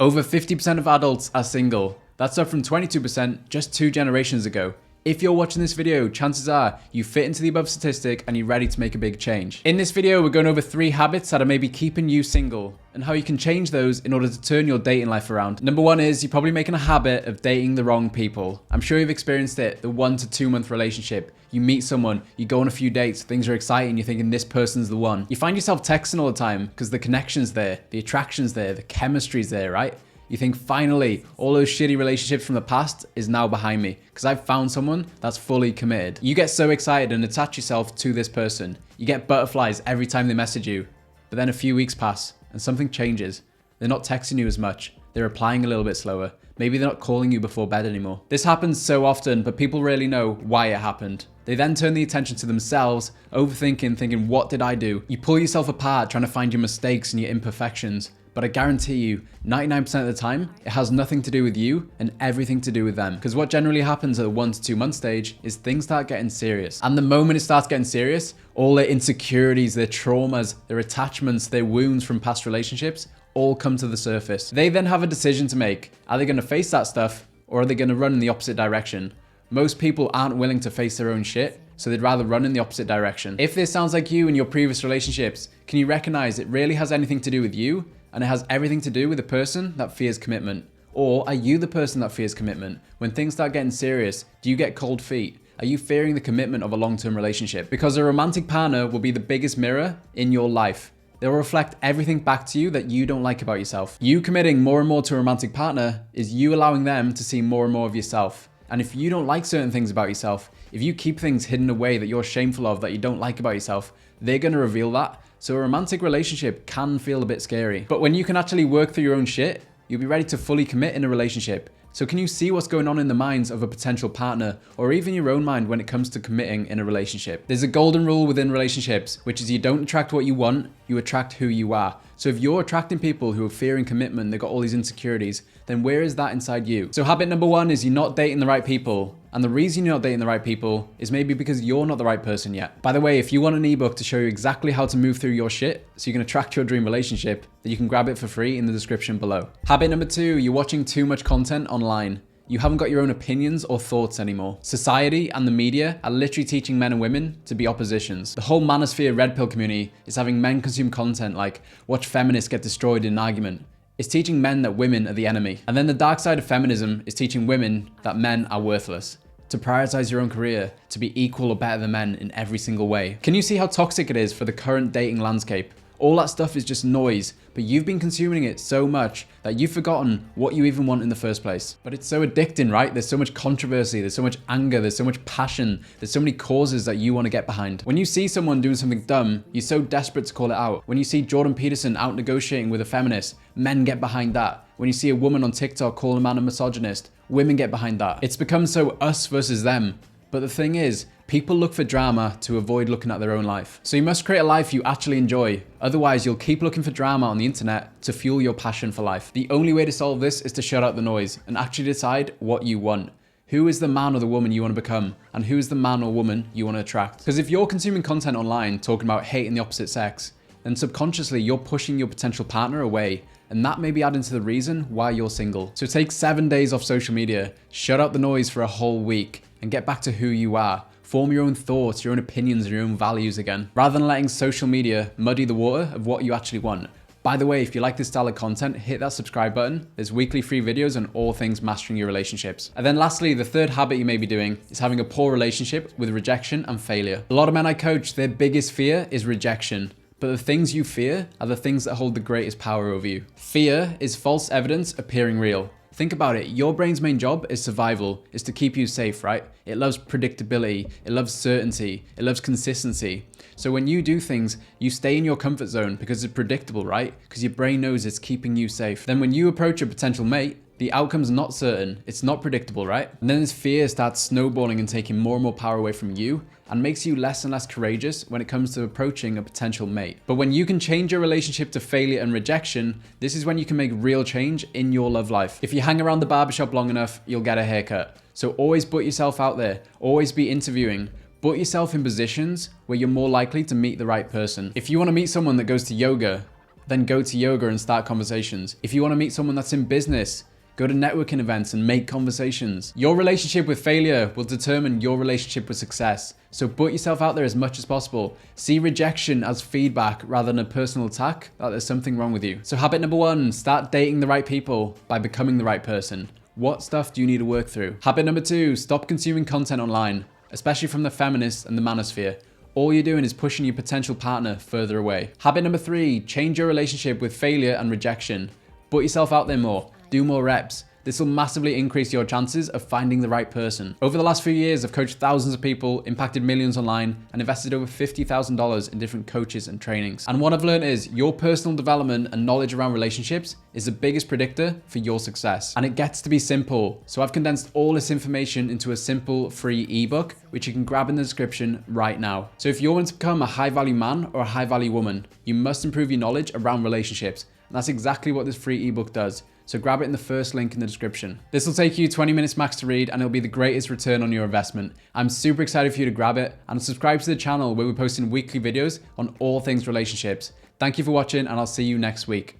Over 50% of adults are single. That's up from 22% just 2 generations ago. If you're watching this video, chances are you fit into the above statistic and you're ready to make a big change. In this video, we're going over 3 habits that are maybe keeping you single and how you can change those in order to turn your dating life around. Number 1 is you're probably making a habit of dating the wrong people. I'm sure you've experienced it, the 1 to 2 month relationship. You meet someone, you go on a few dates, things are exciting, you're thinking this person's the one. You find yourself texting all the time because the connection's there, the attraction's there, the chemistry's there, right? You think finally, all those shitty relationships from the past is now behind me because I've found someone that's fully committed. You get so excited and attach yourself to this person. You get butterflies every time they message you. But then a few weeks pass and something changes. They're not texting you as much. They're replying a little bit slower. Maybe they're not calling you before bed anymore. This happens so often, but people rarely know why it happened. They then turn the attention to themselves, overthinking, thinking, what did I do? You pull yourself apart trying to find your mistakes and your imperfections. But I guarantee you, 99% of the time, it has nothing to do with you and everything to do with them. Because what generally happens at the 1 to 2 month stage is things start getting serious. And the moment it starts getting serious, all their insecurities, their traumas, their attachments, their wounds from past relationships all come to the surface. They then have a decision to make. Are they going to face that stuff or are they going to run in the opposite direction? Most people aren't willing to face their own shit, so they'd rather run in the opposite direction. If this sounds like you in your previous relationships, can you recognize it really has anything to do with you? And it has everything to do with the person that fears commitment? Or are you the person that fears commitment? When things start getting serious, do you get cold feet? Are you fearing the commitment of a long-term relationship? Because a romantic partner will be the biggest mirror in your life. They will reflect everything back to you that you don't like about yourself. You committing more and more to a romantic partner is you allowing them to see more and more of yourself. And if you don't like certain things about yourself, if you keep things hidden away that you're shameful of, that you don't like about yourself, they're going to reveal that. So a romantic relationship can feel a bit scary. But when you can actually work through your own shit, you'll be ready to fully commit in a relationship. So can you see what's going on in the minds of a potential partner or even your own mind when it comes to committing in a relationship? There's a golden rule within relationships, which is you don't attract what you want, you attract who you are. So if you're attracting people who are fearing commitment, they've got all these insecurities, then where is that inside you? So habit number 1 is you're not dating the right people. And the reason you're not dating the right people is maybe because you're not the right person yet. By the way, if you want an ebook to show you exactly how to move through your shit so you can attract your dream relationship, then you can grab it for free in the description below. Habit number 2, you're watching too much content online. You haven't got your own opinions or thoughts anymore. Society and the media are literally teaching men and women to be oppositions. The whole manosphere red pill community is having men consume content like watch feminists get destroyed in an argument. It's teaching men that women are the enemy. And then the dark side of feminism is teaching women that men are worthless. To prioritize your own career, to be equal or better than men in every single way. Can you see how toxic it is for the current dating landscape? All that stuff is just noise, but you've been consuming it so much that you've forgotten what you even want in the first place. But it's so addicting, right? There's so much controversy, there's so much anger, there's so much passion, there's so many causes that you want to get behind. When you see someone doing something dumb, you're so desperate to call it out. When you see Jordan Peterson out negotiating with a feminist, men get behind that. When you see a woman on TikTok call a man a misogynist, women get behind that. It's become so us versus them. But the thing is, people look for drama to avoid looking at their own life. So you must create a life you actually enjoy. Otherwise, you'll keep looking for drama on the internet to fuel your passion for life. The only way to solve this is to shut out the noise and actually decide what you want. Who is the man or the woman you want to become? And who is the man or woman you want to attract? Because if you're consuming content online talking about hating the opposite sex, then subconsciously you're pushing your potential partner away. And that may be adding to the reason why you're single. So take 7 days off social media, shut out the noise for a whole week, and get back to who you are. Form your own thoughts, your own opinions, and your own values again, rather than letting social media muddy the water of what you actually want. By the way, if you like this style of content, hit that subscribe button. There's weekly free videos on all things mastering your relationships. And then lastly, the third habit you may be doing is having a poor relationship with rejection and failure. A lot of men I coach, their biggest fear is rejection. But the things you fear are the things that hold the greatest power over you. Fear is false evidence appearing real. Think about it, your brain's main job is survival, is to keep you safe, right? It loves predictability, it loves certainty, it loves consistency. So when you do things, you stay in your comfort zone because it's predictable, right? Because your brain knows it's keeping you safe. Then when you approach a potential mate, the outcome's not certain, it's not predictable, right? And then this fear starts snowballing and taking more and more power away from you and makes you less and less courageous when it comes to approaching a potential mate. But when you can change your relationship to failure and rejection, this is when you can make real change in your love life. If you hang around the barbershop long enough, you'll get a haircut. So always put yourself out there, always be interviewing, put yourself in positions where you're more likely to meet the right person. If you want to meet someone that goes to yoga, then go to yoga and start conversations. If you want to meet someone that's in business, go to networking events and make conversations. Your relationship with failure will determine your relationship with success. So put yourself out there as much as possible. See rejection as feedback rather than a personal attack that there's something wrong with you. So habit number 1, start dating the right people by becoming the right person. What stuff do you need to work through? Habit number 2, stop consuming content online, especially from the feminist and the manosphere. All you're doing is pushing your potential partner further away. Habit number 3, change your relationship with failure and rejection. Put yourself out there more. Do more reps. This will massively increase your chances of finding the right person. Over the last few years, I've coached thousands of people, impacted millions online, and invested over $50,000 in different coaches and trainings. And what I've learned is your personal development and knowledge around relationships is the biggest predictor for your success. And it gets to be simple. So I've condensed all this information into a simple free ebook, which you can grab in the description right now. So if you want to become a high value man or a high value woman, you must improve your knowledge around relationships. And that's exactly what this free ebook does. So grab it in the first link in the description. This will take you 20 minutes max to read and it'll be the greatest return on your investment. I'm super excited for you to grab it and subscribe to the channel where we're posting weekly videos on all things relationships. Thank you for watching and I'll see you next week.